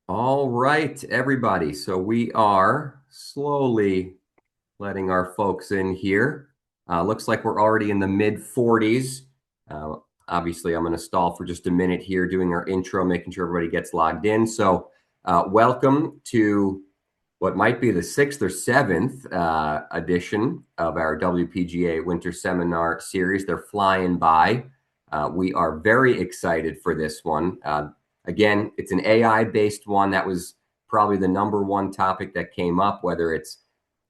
All right, everybody. So we are slowly letting our folks in here. Looks like we're already in the mid 40s. Uh, Obviously, I'm going to stall for just a minute here doing our intro, making sure everybody gets logged in. So, welcome to what might be the sixth or seventh edition of our WPGA Winter Seminar Series. They're flying by. We are very excited for this one. Again, it's an AI based one. That was probably the number one topic that came up, whether it's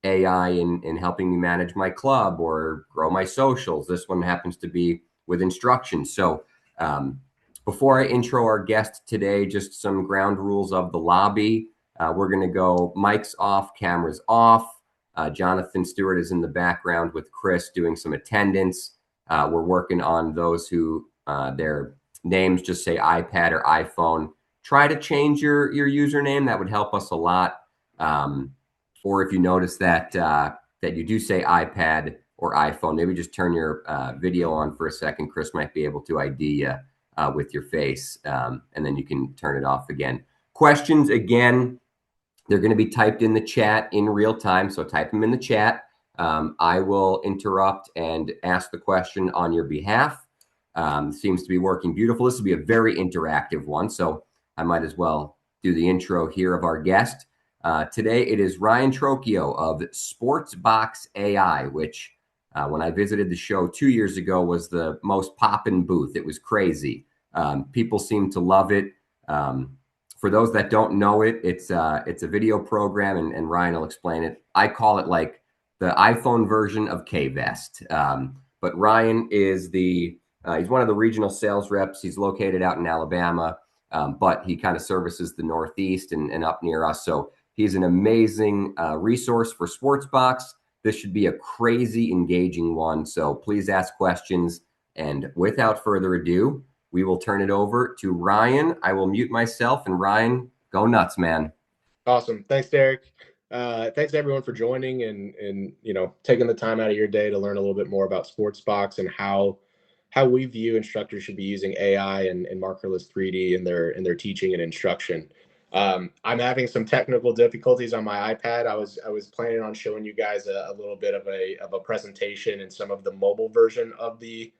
AI in helping me manage my club or grow my socials. This one happens to be with instructions. So, before I intro our guest today, just some ground rules of the lobby. We're going to go mics off, cameras off. Jonathan Stewart is in the background with Chris doing some attendance. We're working on those who their names just say iPad or iPhone. Try to change your username. That would help us a lot. Or if you notice that you do say iPad or iPhone, maybe just turn your video on for a second. Chris might be able to ID you with your face, and then you can turn it off again. Questions again, they're going to be typed in the chat in real time, so type them in the chat. I will interrupt and ask the question on your behalf. Seems to be working beautiful. This will be a very interactive one, so I might as well do the intro here of our guest. Today it is Ryan Trocchio of Sportsbox AI, which when I visited the show 2 years ago was the most poppin' booth. It was crazy. People seem to love it. For those that don't know it, it's a video program, and Ryan will explain it. I call it like the iPhone version of K-Vest. But Ryan is he's one of the regional sales reps. He's located out in Alabama, but he kind of services the Northeast and up near us. So he's an amazing resource for Sportsbox. This should be a crazy engaging one. So please ask questions. And without further ado, we will turn it over to Ryan. I will mute myself, and Ryan, go nuts, man. Awesome. Thanks, Derek. Thanks everyone for joining and taking the time out of your day to learn a little bit more about Sportsbox and how we view instructors should be using AI and markerless 3D in their teaching and instruction. I'm having some technical difficulties on my iPad. I was planning on showing you guys a little bit of a presentation and some of the mobile version of the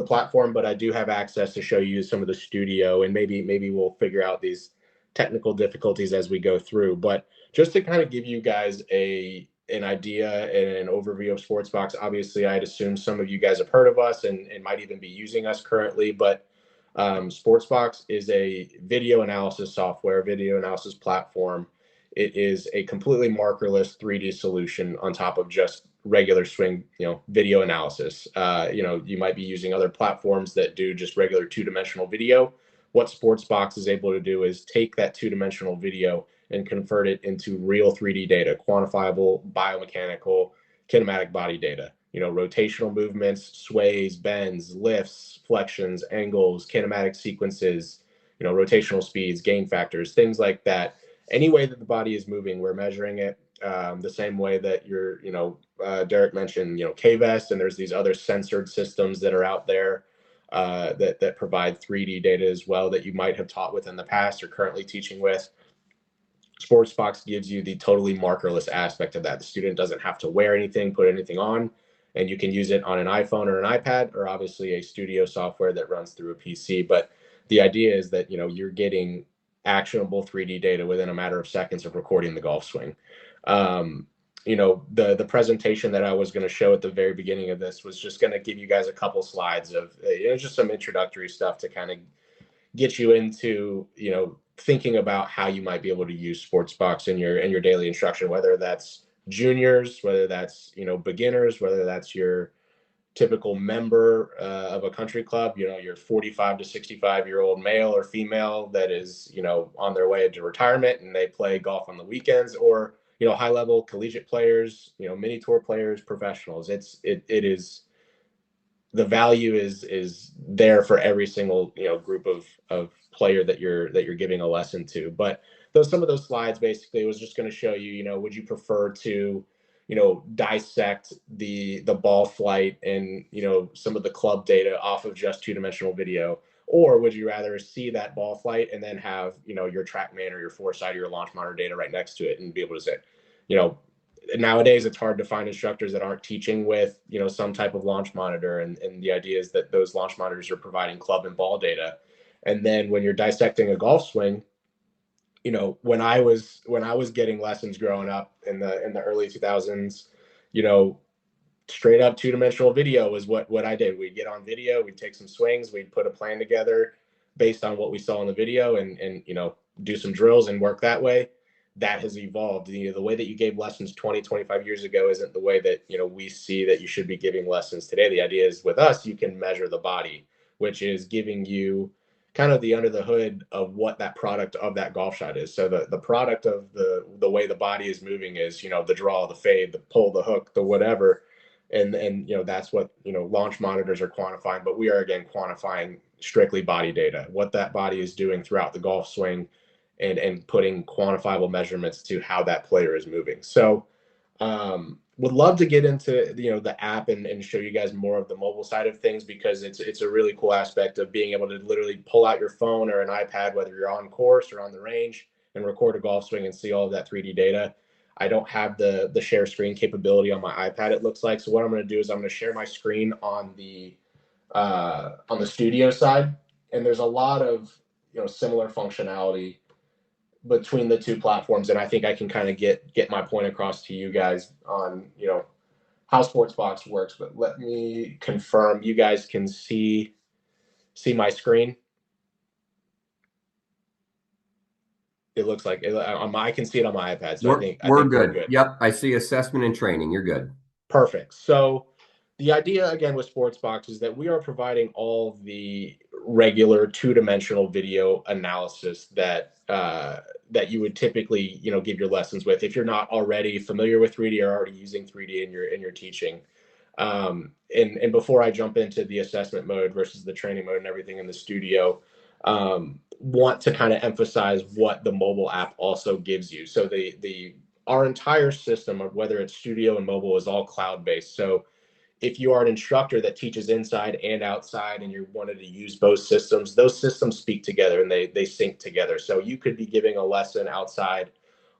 platform, but I do have access to show you some of the studio, and maybe we'll figure out these technical difficulties as we go through. But just to kind of give you guys an idea and an overview of Sportsbox, obviously I'd assume some of you guys have heard of us and might even be using us currently, but Sportsbox is a video analysis software, video analysis platform. It is a completely markerless 3D solution on top of just regular swing, video analysis. You might be using other platforms that do just regular two-dimensional video. What Sportsbox is able to do is take that two-dimensional video and convert it into real 3D data, quantifiable, biomechanical, kinematic body data. Rotational movements, sways, bends, lifts, flexions, angles, kinematic sequences, rotational speeds, gain factors, things like that. Any way that the body is moving, we're measuring it the same way that Derek mentioned, K-Vest, and there's these other censored systems that are out there that provide 3D data as well that you might have taught with in the past or currently teaching with. Sportsbox gives you the totally markerless aspect of that. The student doesn't have to wear anything, put anything on, and you can use it on an iPhone or an iPad, or obviously a studio software that runs through a PC. But the idea is that you're getting actionable 3D data within a matter of seconds of recording the golf swing. The presentation that I was going to show at the very beginning of this was just going to give you guys a couple slides of just some introductory stuff to kind of get you into thinking about how you might be able to use Sportsbox in your daily instruction, whether that's juniors, whether that's beginners, whether that's your typical member of a country club, your 45 to 65-year-old male or female that is on their way to retirement and they play golf on the weekends, or high level collegiate players, mini tour players, professionals. It is the value is there for every single group of player that you're giving a lesson to. But some of those slides basically was just going to show you, would you prefer to dissect the ball flight and some of the club data off of just two-dimensional video, Or would you rather see that ball flight and then have, your TrackMan or your Foresight or your launch monitor data right next to it and be able to say, you know, nowadays it's hard to find instructors that aren't teaching with, some type of launch monitor. And the idea is that those launch monitors are providing club and ball data. And then when you're dissecting a golf swing, when I was getting lessons growing up in the early 2000s, you know, straight up two-dimensional video was what I did. We'd get on video, we'd take some swings, we'd put a plan together based on what we saw in the video, and do some drills and work that way. That has evolved. The way that you gave lessons 20, 25 years ago isn't the way that we see that you should be giving lessons today. The idea is with us, you can measure the body, which is giving you kind of the under the hood of what that product of that golf shot is. So the product of the way the body is moving is the draw, the fade, the pull, the hook, the whatever. And that's what launch monitors are quantifying, but we are again quantifying strictly body data, what that body is doing throughout the golf swing, and putting quantifiable measurements to how that player is moving. So would love to get into the app and show you guys more of the mobile side of things, because it's a really cool aspect of being able to literally pull out your phone or an iPad, whether you're on course or on the range, and record a golf swing and see all of that 3D data. I don't have the share screen capability on my iPad, it looks like. So what I'm going to do is I'm going to share my screen on the studio side, and there's a lot of similar functionality between the two platforms, and I think I can kind of get my point across to you guys on how Sportsbox works. But let me confirm you guys can see my screen. It looks like I can see it on my iPad, so I We're think I we're think we're good. good. Yep, I see assessment and training. You're good. Perfect. So the idea again with Sportsbox is that we are providing all the regular two-dimensional video analysis that you would typically give your lessons with if you're not already familiar with 3D or already using 3D in your teaching. And before I jump into the assessment mode versus the training mode and everything in the studio, want to kind of emphasize what the mobile app also gives you. So the our entire system of whether it's studio and mobile is all cloud based. So if you are an instructor that teaches inside and outside and you wanted to use both systems, those systems speak together and they sync together. So you could be giving a lesson outside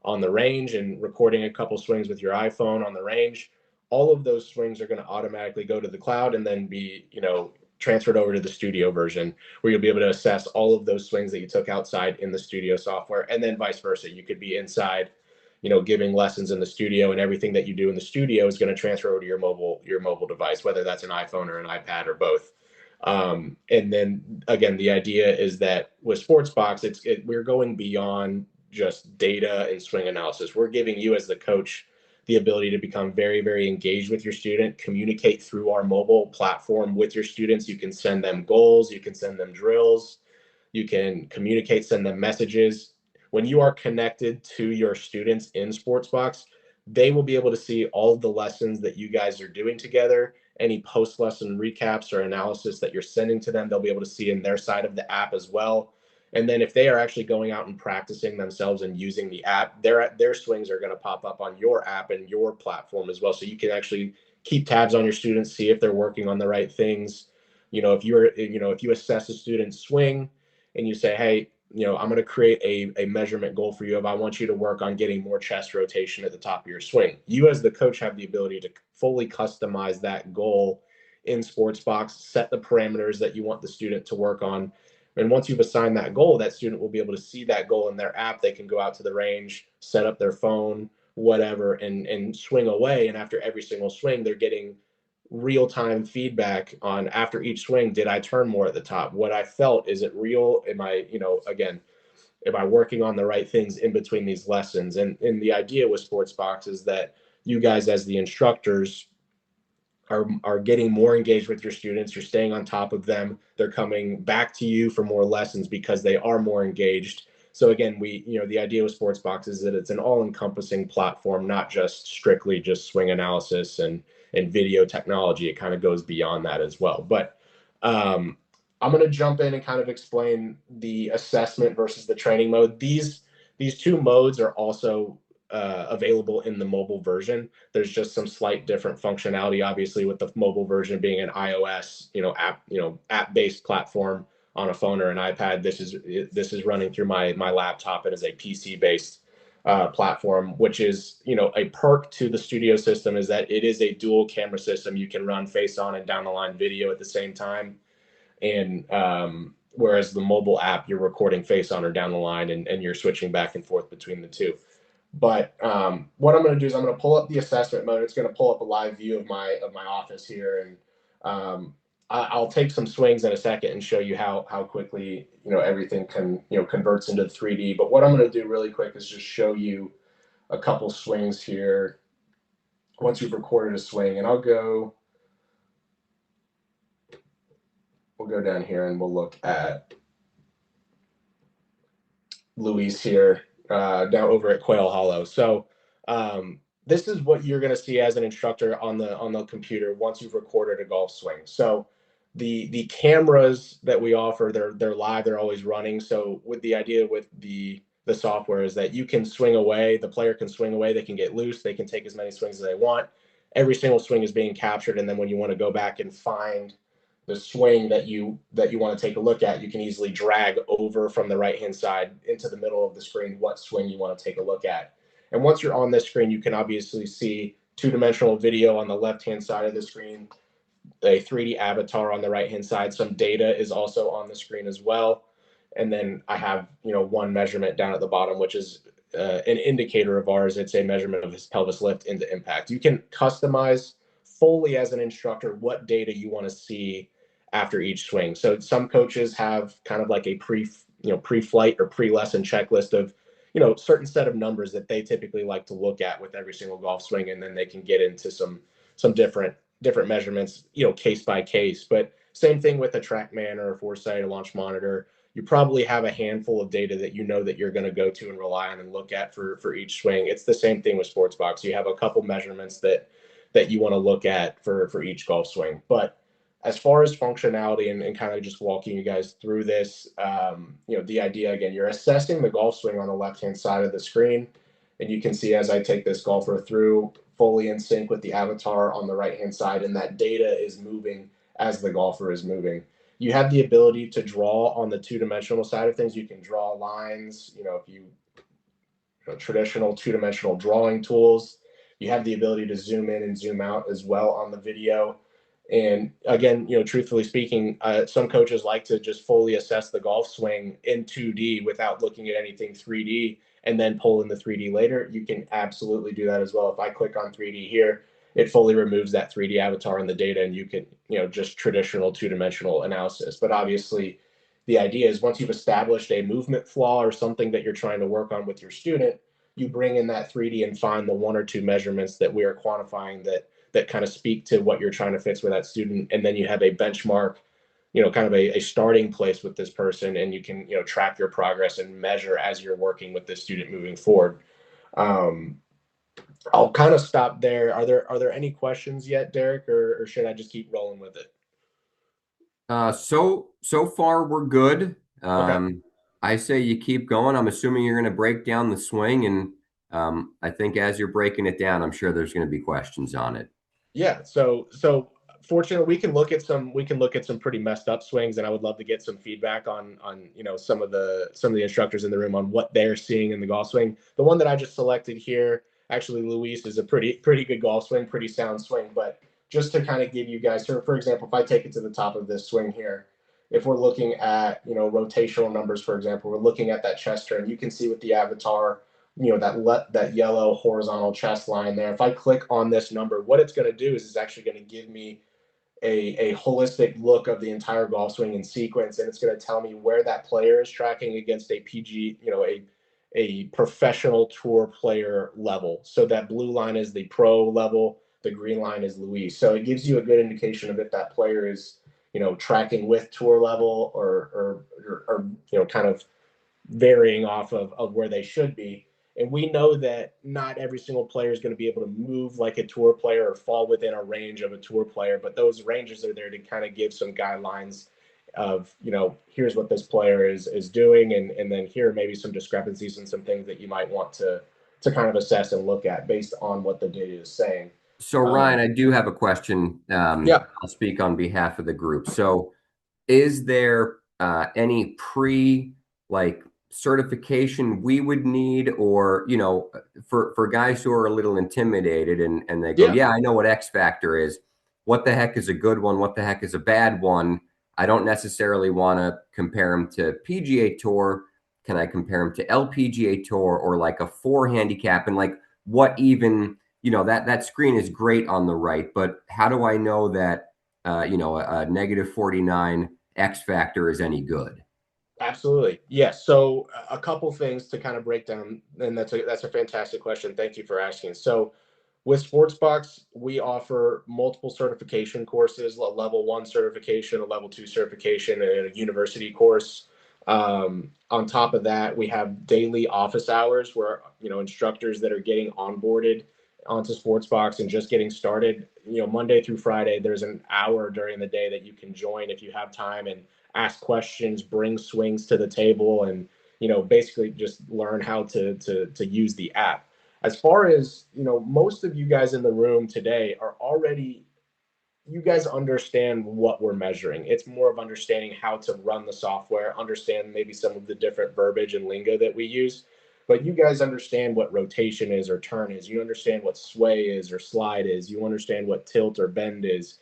on the range and recording a couple swings with your iPhone on the range. All of those swings are going to automatically go to the cloud and then be transferred over to the studio version, where you'll be able to assess all of those swings that you took outside in the studio software, and then vice versa. You could be inside giving lessons in the studio, and everything that you do in the studio is going to transfer over to your mobile device, whether that's an iPhone or an iPad or both. And then again, the idea is that with Sportsbox, we're going beyond just data and swing analysis. We're giving you as the coach the ability to become very, very engaged with your student, communicate through our mobile platform with your students. You can send them goals, you can send them drills, you can communicate, send them messages. When you are connected to your students in Sportsbox, they will be able to see all of the lessons that you guys are doing together, any post lesson recaps or analysis that you're sending to them, they'll be able to see in their side of the app as well. And then if they are actually going out and practicing themselves and using the app, their swings are going to pop up on your app and your platform as well. So you can actually keep tabs on your students, see if they're working on the right things. If you assess a student's swing and you say, hey, I'm going to create a measurement goal for you if I want you to work on getting more chest rotation at the top of your swing. You as the coach have the ability to fully customize that goal in Sportsbox, set the parameters that you want the student to work on. And once you've assigned that goal, that student will be able to see that goal in their app. They can go out to the range, set up their phone, whatever, and swing away. And after every single swing, they're getting real-time feedback on, after each swing, did I turn more at the top? What I felt, is it real? Am I, again, am I working on the right things in between these lessons? And the idea with Sportsbox is that you guys as the instructors are getting more engaged with your students. You're staying on top of them. They're coming back to you for more lessons because they are more engaged. So again, the idea with Sportsbox is that it's an all-encompassing platform, not just strictly just swing analysis and video technology. It kind of goes beyond that as well. But I'm going to jump in and kind of explain the assessment versus the training mode. These two modes are also available in the mobile version. There's just some slight different functionality, obviously, with the mobile version being an iOS, app-based platform. on a phone or an iPad. This is running through my laptop. It is a PC based platform, which is, a perk to the studio system is that it is a dual camera system. You can run face on and down the line video at the same time. And whereas the mobile app, you're recording face on or down the line, and you're switching back and forth between the two. But what I'm going to do is I'm going to pull up the assessment mode. It's going to pull up a live view of my office here, and I'll take some swings in a second and show you how quickly everything converts into 3D. But what I'm going to do really quick is just show you a couple swings here once you've recorded a swing, and we'll go down here and we'll look at Luis here down over at Quail Hollow. So this is what you're going to see as an instructor on the computer once you've recorded a golf swing. So the cameras that we offer, they're live, they're always running. So with the idea with the software is that you can swing away, the player can swing away, they can get loose, they can take as many swings as they want. Every single swing is being captured, and then when you want to go back and find the swing that you want to take a look at, you can easily drag over from the right hand side into the middle of the screen what swing you want to take a look at. And once you're on this screen, you can obviously see two-dimensional video on the left-hand side of the screen, a 3D avatar on the right-hand side. Some data is also on the screen as well. And then I have, one measurement down at the bottom, which is an indicator of ours. It's a measurement of his pelvis lift into impact. You can customize fully as an instructor what data you want to see after each swing. So some coaches have kind of like a pre-flight or pre-lesson checklist of, certain set of numbers that they typically like to look at with every single golf swing, and then they can get into some different measurements, case by case. But same thing with a TrackMan or a Foresight or Launch Monitor. You probably have a handful of data that that you're going to go to and rely on and look at for each swing. It's the same thing with Sportsbox. You have a couple measurements that you want to look at for each golf swing. But as far as functionality and kind of just walking you guys through this, the idea again, you're assessing the golf swing on the left hand side of the screen, and you can see as I take this golfer through, fully in sync with the avatar on the right hand side, and that data is moving as the golfer is moving. You have the ability to draw on the two-dimensional side of things. You can draw lines, if traditional two-dimensional drawing tools. You have the ability to zoom in and zoom out as well on the video. And again, truthfully speaking, some coaches like to just fully assess the golf swing in 2D without looking at anything 3D and then pull in the 3D later. You can absolutely do that as well. If I click on 3D here, it fully removes that 3D avatar in the data, and you can, just traditional two-dimensional analysis. But obviously, the idea is once you've established a movement flaw or something that you're trying to work on with your student, you bring in that 3D and find the one or two measurements that we are quantifying that kind of speak to what you're trying to fix with that student. And then you have a benchmark, kind of a starting place with this person, and you can, track your progress and measure as you're working with this student moving forward. I'll kind of stop there. Are there any questions yet, Derek, or should I just keep rolling with it? So far we're good. Okay. I say you keep going. I'm assuming you're going to break down the swing, and I think as you're breaking it down, I'm sure there's going to be questions on it. Yeah. So fortunately, we can look at some pretty messed up swings, and I would love to get some feedback on some of the instructors in the room on what they're seeing in the golf swing. The one that I just selected here, actually, Luis, is a pretty good golf swing, pretty sound swing. But just to kind of give you guys, for example, if I take it to the top of this swing here, if we're looking at rotational numbers, for example, we're looking at that chest turn. You can see with the avatar, that yellow horizontal chest line there. If I click on this number, what it's going to do is it's actually going to give me a holistic look of the entire golf swing in sequence, and it's going to tell me where that player is tracking against a PG, a professional tour player level. So that blue line is the pro level, the green line is Luis. So it gives you a good indication of if that player is, tracking with tour level or kind of varying off of where they should be. And we know that not every single player is going to be able to move like a tour player or fall within a range of a tour player, but those ranges are there to kind of give some guidelines of, here's what this player is doing, and then here are maybe some discrepancies and some things that you might want to kind of assess and look at based on what the data is saying. So Ryan, I do have a question. Yeah. I'll speak on behalf of the group. So is there any pre like certification we would need, or for guys who are a little intimidated and they go, Yeah, yeah, I know what X factor is. What the heck is a good one? What the heck is a bad one? I don't necessarily want to compare them to PGA Tour. Can I compare them to LPGA Tour or like a four handicap? And like what even, that screen is great on the right, but how do I know that a negative 49 X factor is any good? absolutely. Yes. So a couple things to kind of break down, and that's a fantastic question. Thank you for asking. So with Sportsbox, we offer multiple certification courses: a level one certification, a level two certification, and a university course. On top of that, we have daily office hours where instructors that are getting onboarded onto Sportsbox and just getting started. Monday through Friday, there's an hour during the day that you can join if you have time and ask questions, bring swings to the table, and basically just learn how to use the app. As far as most of you guys in the room today are already, you guys understand what we're measuring. It's more of understanding how to run the software, understand maybe some of the different verbiage and lingo that we use. But you guys understand what rotation is or turn is. You understand what sway is or slide is. You understand what tilt or bend is.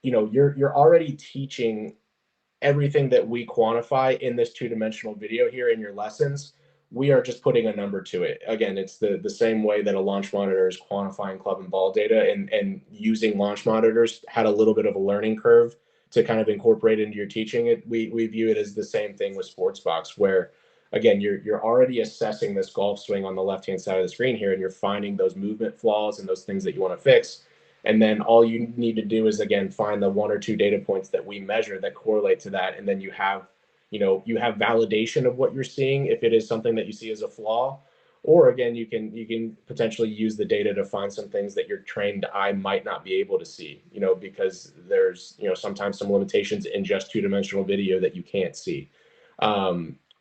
You're already teaching everything that we quantify in this two-dimensional video here in your lessons. We are just putting a number to it. Again, it's the same way that a launch monitor is quantifying club and ball data, and using launch monitors had a little bit of a learning curve to kind of incorporate into your teaching. We view it as the same thing with Sportsbox, where again you're already assessing this golf swing on the left hand side of the screen here, and you're finding those movement flaws and those things that you want to fix. And then all you need to do is again find the one or two data points that we measure that correlate to that, and then you have validation of what you're seeing if it is something that you see as a flaw. Or again, you can potentially use the data to find some things that your trained eye might not be able to see, because there's sometimes some limitations in just two-dimensional video that you can't see.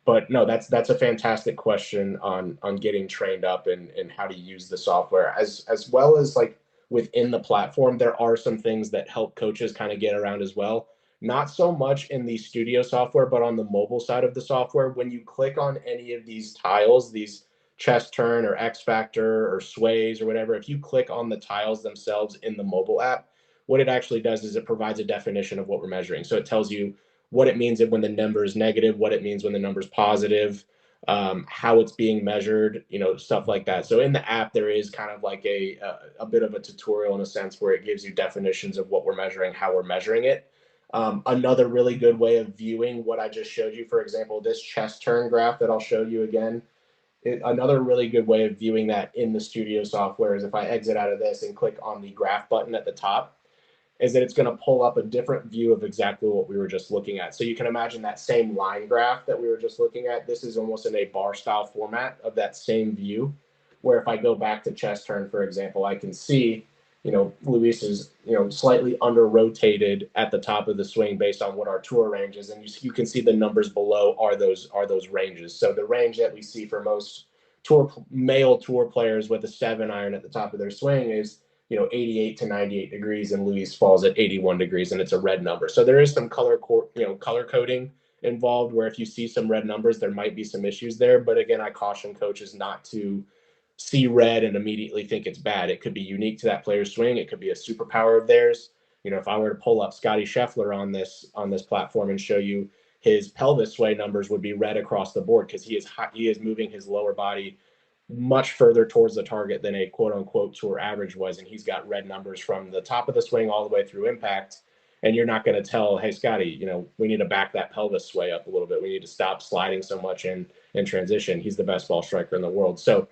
But no, that's a fantastic question on getting trained up and how to use the software, as well as like within the platform. There are some things that help coaches kind of get around as well. Not so much in the studio software, but on the mobile side of the software. When you click on any of these tiles, these chest turn or X factor or sways or whatever, if you click on the tiles themselves in the mobile app, what it actually does is it provides a definition of what we're measuring. So it tells you what it means when the number is negative, what it means when the number is positive, how it's being measured, stuff like that. So in the app, there is kind of like a bit of a tutorial in a sense where it gives you definitions of what we're measuring, how we're measuring it. Another really good way of viewing what I just showed you, for example, this chest turn graph that I'll show you again, another really good way of viewing that in the studio software is if I exit out of this and click on the graph button at the top, is that it's going to pull up a different view of exactly what we were just looking at. So you can imagine that same line graph that we were just looking at. This is almost in a bar style format of that same view, where if I go back to chest turn, for example, I can see, Luis is, slightly under rotated at the top of the swing based on what our tour range is. And you can see the numbers below are those ranges. So the range that we see for most male tour players with a 7-iron at the top of their swing is 88 to 98 degrees, and Luis falls at 81 degrees, and it's a red number. So there is some color coding involved, where if you see some red numbers, there might be some issues there. But again, I caution coaches not to see red and immediately think it's bad. It could be unique to that player's swing. It could be a superpower of theirs. If I were to pull up Scotty Scheffler on this platform and show you his pelvis sway numbers would be red across the board, because he is moving his lower body much further towards the target than a quote unquote tour average was. And he's got red numbers from the top of the swing all the way through impact. And you're not going to tell, hey, Scotty, we need to back that pelvis sway up a little bit. We need to stop sliding so much in transition. He's the best ball striker in the world. So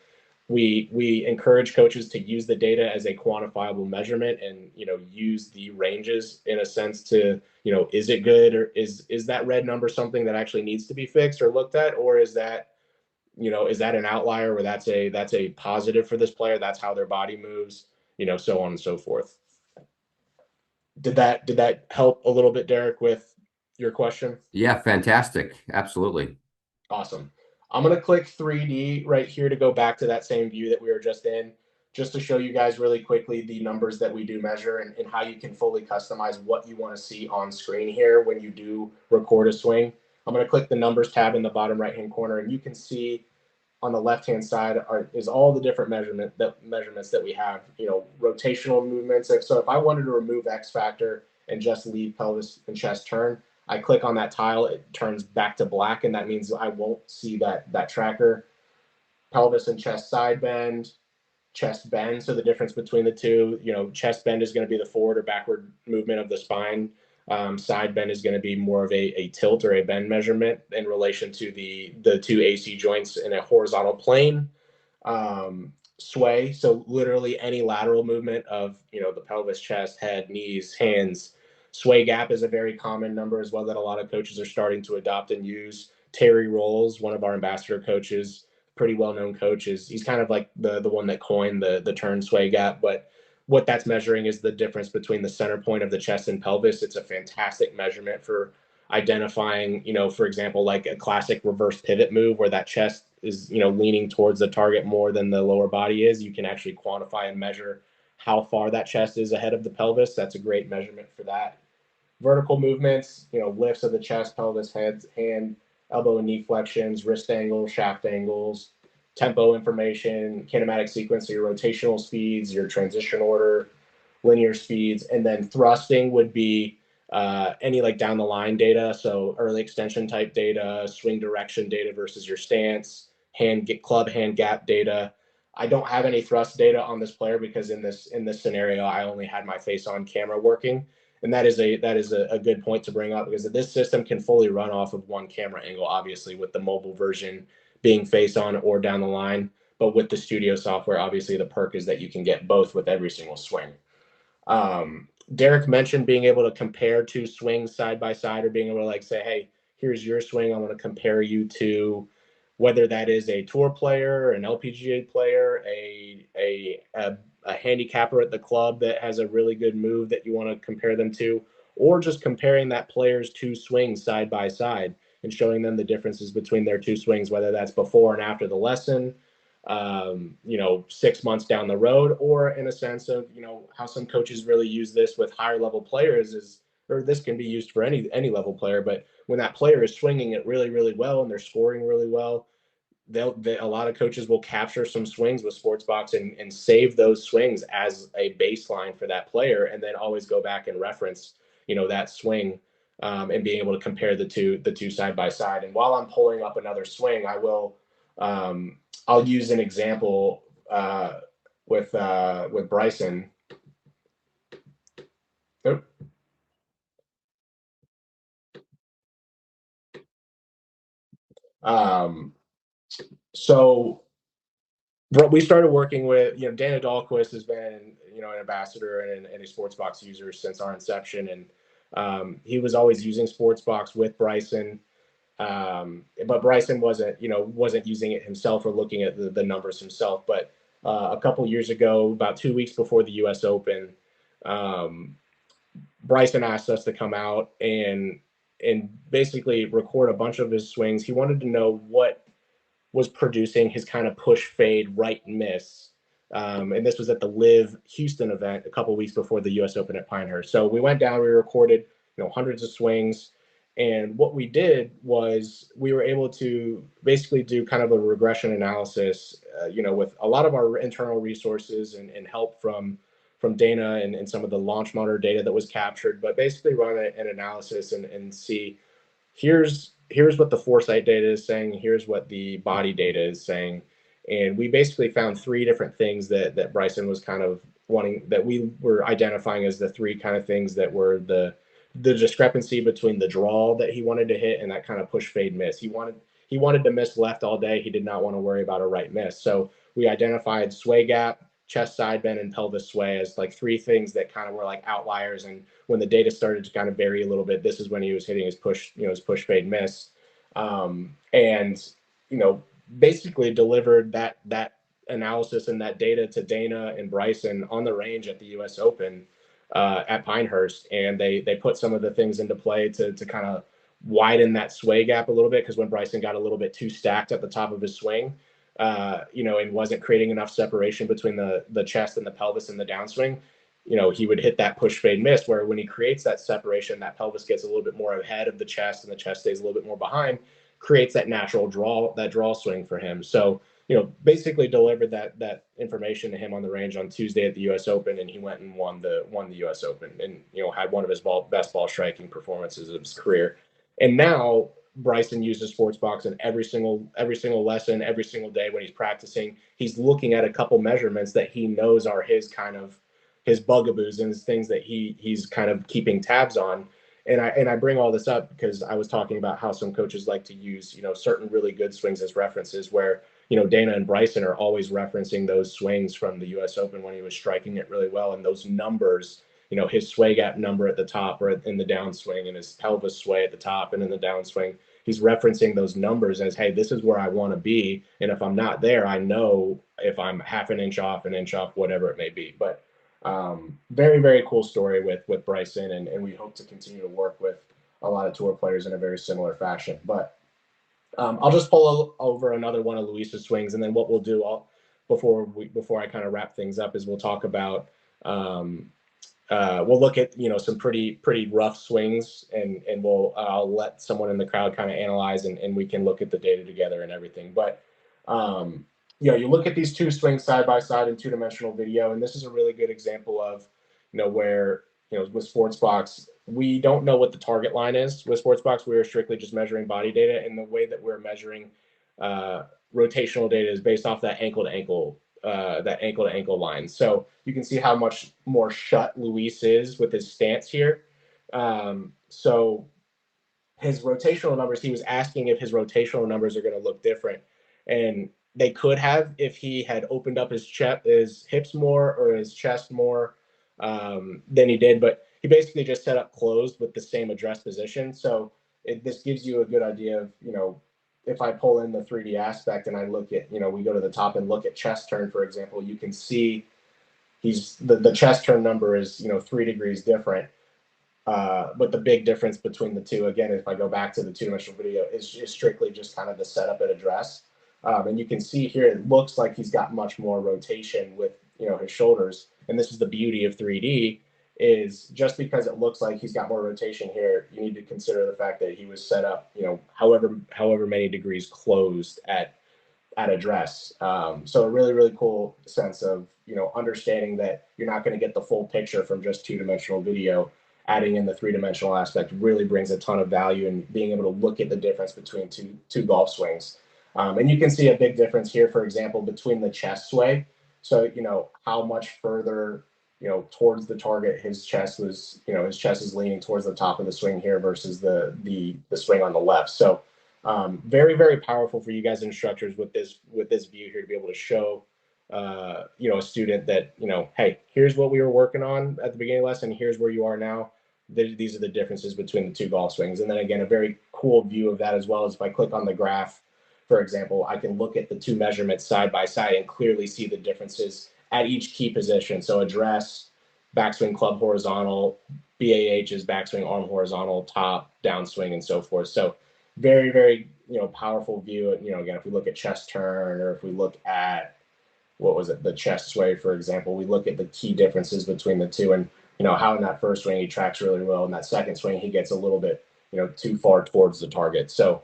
we encourage coaches to use the data as a quantifiable measurement, and use the ranges in a sense to is it good, or is that red number something that actually needs to be fixed or looked at, or is that an outlier where that's a positive for this player, that's how their body moves, so on and so forth. Did that help a little bit, Derek, with your question? Yeah, fantastic. Absolutely. Awesome. I'm going to click 3D right here to go back to that same view that we were just in, just to show you guys really quickly the numbers that we do measure, and how you can fully customize what you want to see on screen here when you do record a swing. I'm going to click the numbers tab in the bottom right-hand corner, and you can see on the left-hand side is all the different measurements that we have, rotational movements. So if I wanted to remove X factor and just leave pelvis and chest turn, I click on that tile, it turns back to black, and that means I won't see that tracker. Pelvis and chest side bend, chest bend. So the difference between the two, chest bend is going to be the forward or backward movement of the spine. Side bend is going to be more of a tilt or a bend measurement in relation to the two AC joints in a horizontal plane. Sway, so literally any lateral movement of the pelvis, chest, head, knees, hands. Sway gap is a very common number as well that a lot of coaches are starting to adopt and use. Terry Rolls, one of our ambassador coaches, pretty well known coaches. He's kind of like the one that coined the turn sway gap, but what that's measuring is the difference between the center point of the chest and pelvis. It's a fantastic measurement for identifying, for example, like a classic reverse pivot move where that chest is, leaning towards the target more than the lower body is. You can actually quantify and measure how far that chest is ahead of the pelvis. That's a great measurement for that. Vertical movements, lifts of the chest, pelvis, head, hand, elbow and knee flexions, wrist angles, shaft angles, tempo information, kinematic sequence, so your rotational speeds, your transition order, linear speeds, and then thrusting would be any like down the line data, so early extension type data, swing direction data versus your stance, club hand gap data. I don't have any thrust data on this player because in this scenario I only had my face on camera working, and that is a good point to bring up because this system can fully run off of one camera angle, obviously with the mobile version being face on or down the line, but with the studio software, obviously the perk is that you can get both with every single swing. Derek mentioned being able to compare two swings side by side, or being able to like say, hey, here's your swing. I want to compare you to whether that is a tour player, an LPGA player, a handicapper at the club that has a really good move that you want to compare them to, or just comparing that player's two swings side by side and showing them the differences between their two swings, whether that's before and after the lesson, 6 months down the road, or in a sense of, how some coaches really use this with higher level players is, or this can be used for any level player, but when that player is swinging it really, really well and they're scoring really well, a lot of coaches will capture some swings with Sportsbox and save those swings as a baseline for that player, and then always go back and reference, that swing, and being able to compare the two side by side. And while I'm pulling up another swing, I'll use an example with Bryson. Oh. So we started working with, Dana Dahlquist has been, an ambassador and a Sportsbox user since our inception. And he was always using Sportsbox with Bryson. But Bryson wasn't using it himself or looking at the numbers himself. But a couple years ago, about 2 weeks before the U.S. Open, Bryson asked us to come out and basically record a bunch of his swings. He wanted to know what was producing his kind of push fade right miss. And this was at the Live Houston event a couple weeks before the U.S. Open at Pinehurst. So we went down, we recorded, hundreds of swings. And what we did was we were able to basically do kind of a regression analysis, with a lot of our internal resources and help from Dana and some of the launch monitor data that was captured, but basically run an analysis and see here's what the foresight data is saying, here's what the body data is saying. And we basically found three different things that Bryson was kind of wanting, that we were identifying as the three kind of things that were the discrepancy between the draw that he wanted to hit and that kind of push fade miss. He wanted to miss left all day. He did not want to worry about a right miss. So we identified sway gap, chest side bend, and pelvis sway as like three things that kind of were like outliers. And when the data started to kind of vary a little bit, this is when he was hitting his his push fade miss. And basically delivered that analysis and that data to Dana and Bryson on the range at the U.S. Open at Pinehurst, and they put some of the things into play to kind of widen that sway gap a little bit, because when Bryson got a little bit too stacked at the top of his swing, and wasn't creating enough separation between the chest and the pelvis and the downswing, he would hit that push fade miss, where when he creates that separation, that pelvis gets a little bit more ahead of the chest and the chest stays a little bit more behind, creates that natural draw swing for him. So, basically delivered that information to him on the range on Tuesday at the U.S. Open, and he went and won the U.S. Open, and had one of his best ball striking performances of his career. And now Bryson uses Sportsbox in every single lesson, every single day when he's practicing. He's looking at a couple measurements that he knows are his bugaboos and his things that he's kind of keeping tabs on. And I bring all this up because I was talking about how some coaches like to use certain really good swings as references, where Dana and Bryson are always referencing those swings from the U.S. Open when he was striking it really well, and those numbers, his sway gap number at the top or in the downswing, and his pelvis sway at the top and in the downswing. He's referencing those numbers as, hey, this is where I want to be, and if I'm not there, I know if I'm half an inch off, whatever it may be. But very, very cool story with Bryson, and we hope to continue to work with a lot of tour players in a very similar fashion. But I'll just pull over another one of Luis's swings, and then what we'll do before I kind of wrap things up is we'll talk about we'll look at some pretty rough swings, and I'll let someone in the crowd kind of analyze, and we can look at the data together and everything. But you look at these two swings side by side in two-dimensional video, and this is a really good example of where with Sportsbox we don't know what the target line is. With Sportsbox, we are strictly just measuring body data, and the way that we're measuring rotational data is based off that ankle to ankle line. So you can see how much more shut Luis is with his stance here. So his rotational numbers, he was asking if his rotational numbers are going to look different, and they could have if he had opened up his hips more or his chest more than he did. But he basically just set up closed with the same address position. So this gives you a good idea of if I pull in the 3D aspect and I look at, we go to the top and look at chest turn, for example, you can see the chest turn number is, 3 degrees different. But the big difference between the two, again, if I go back to the two-dimensional video, is strictly just kind of the setup and address. And you can see here, it looks like he's got much more rotation with, his shoulders. And this is the beauty of 3D, is just because it looks like he's got more rotation here, you need to consider the fact that he was set up, however many degrees closed at address. So a really, really cool sense of, understanding that you're not going to get the full picture from just two-dimensional video. Adding in the three-dimensional aspect really brings a ton of value in being able to look at the difference between two golf swings. And you can see a big difference here, for example, between the chest sway. So, how much further, towards the target his chest was, his chest is leaning towards the top of the swing here versus the swing on the left. So very, very powerful for you guys instructors with this view here to be able to show a student that, hey, here's what we were working on at the beginning of the lesson, here's where you are now. These are the differences between the two golf swings. And then again, a very cool view of that as well is if I click on the graph, for example, I can look at the two measurements side by side and clearly see the differences at each key position. So address, backswing club horizontal, BAH is backswing arm horizontal, top, downswing, and so forth. So very, very, powerful view. Again, if we look at chest turn, or if we look at, the chest sway, for example, we look at the key differences between the two, and, how in that first swing he tracks really well. In that second swing, he gets a little bit, too far towards the target. So,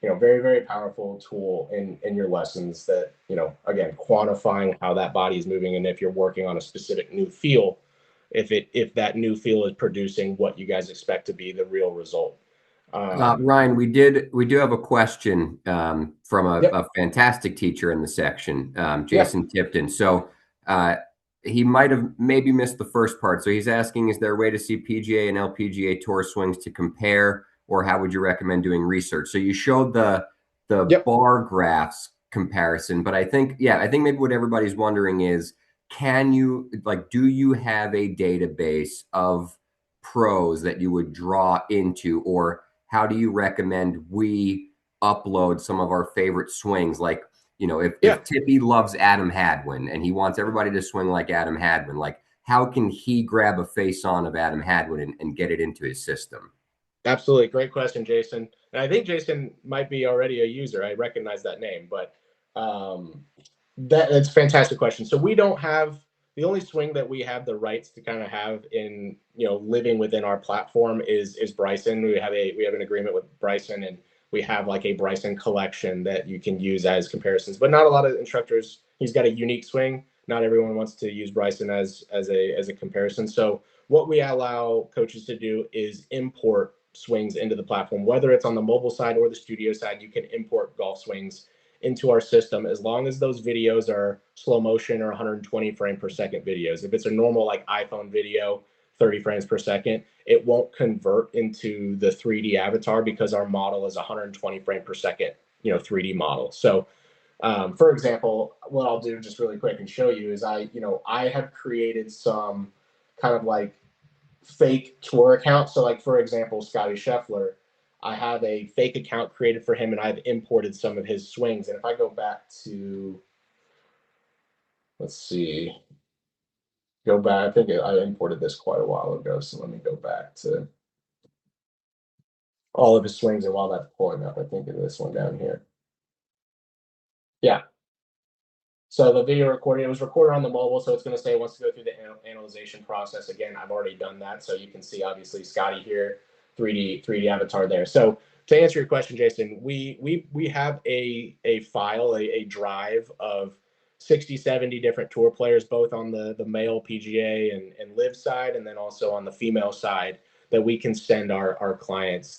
very, very powerful tool in your lessons that, again, quantifying how that body is moving. And if you're working on a specific new feel, if that new feel is producing what you guys expect to be the real result. Ryan, we do have a question from Yep. a fantastic teacher in the section, Yeah. Jason Tipton. So he might have maybe missed the first part. So he's asking, is there a way to see PGA and LPGA tour swings to compare, or how would you recommend doing research? So you showed the Yep. bar graphs comparison, but I think maybe what everybody's wondering is, do you have a database of pros that you would draw into, or how do you recommend we upload some of our favorite swings? Like, Yeah. if Tippy loves Adam Hadwin and he wants everybody to swing like Adam Hadwin, like how can he grab a face on of Adam Hadwin and get it into his system? Absolutely. Great question, Jason. And I think Jason might be already a user. I recognize that name, but that's a fantastic question. So we don't have only swing that we have the rights to kind of have in, living within our platform is Bryson. We have an agreement with Bryson, and we have like a Bryson collection that you can use as comparisons. But not a lot of instructors. He's got a unique swing. Not everyone wants to use Bryson as a comparison. So what we allow coaches to do is import swings into the platform, whether it's on the mobile side or the studio side. You can import golf swings into our system as long as those videos are slow motion or 120 frame per second videos. If it's a normal like iPhone video, 30 frames per second, it won't convert into the 3D avatar because our model is 120 frame per second, 3D model. So for example, what I'll do just really quick and show you is I have created some kind of like fake tour accounts. So like, for example, Scotty Scheffler, I have a fake account created for him and I've imported some of his swings. And if I go back to, let's see, go back, I think I imported this quite a while ago. So let me go back to all of his swings. And while that's pulling up, I think of this one down here. Yeah. So the video recording, it was recorded on the mobile, so it's going to say it wants to go through the analyzation process. Again, I've already done that, so you can see obviously Scotty here, 3D avatar there. So to answer your question, Jason, we have a file, a drive of 60, 70 different tour players, both on the male PGA and live side, and then also on the female side that we can send our clients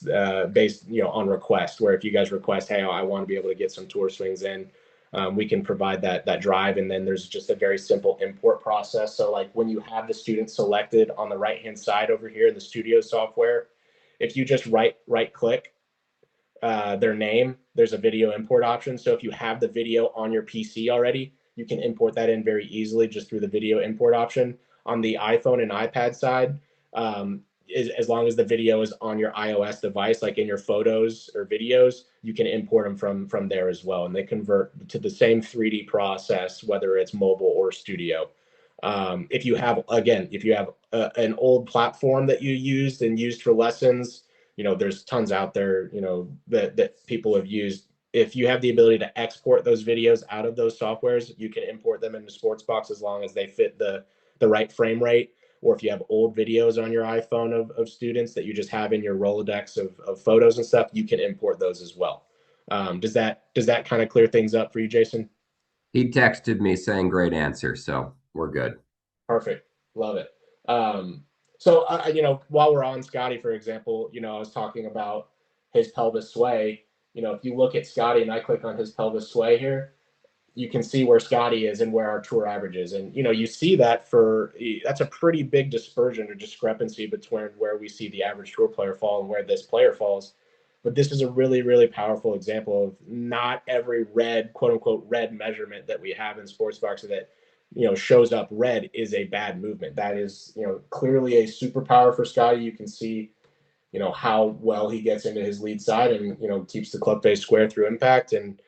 based on request. Where if you guys request, hey, I want to be able to get some tour swings in, we can provide that drive. And then there's just a very simple import process. So like when you have the student selected on the right hand side over here in the studio software, if you just right click their name, there's a video import option. So if you have the video on your PC already, you can import that in very easily just through the video import option. On the iPhone and iPad side, as long as the video is on your iOS device, like in your photos or videos, you can import them from there as well, and they convert to the same 3D process, whether it's mobile or studio. If you have an old platform that you used for lessons, there's tons out there, that people have used. If you have the ability to export those videos out of those softwares, you can import them into Sportsbox as long as they fit the right frame rate. Or if you have old videos on your iPhone of students that you just have in your Rolodex of photos and stuff, you can import those as well. Does that kind of clear things up for you, Jason? He texted me saying great answer, so we're good. Perfect. Love it. So, while we're on Scotty, for example, I was talking about his pelvis sway. If you look at Scotty and I click on his pelvis sway here, you can see where Scotty is and where our tour average is. And, you see that's a pretty big dispersion or discrepancy between where we see the average tour player fall and where this player falls. But this is a really, really powerful example of not every quote unquote, red measurement that we have in sports boxing that, shows up red is a bad movement. That is, clearly a superpower for Scotty. You can see, how well he gets into his lead side and, keeps the club face square through impact. And,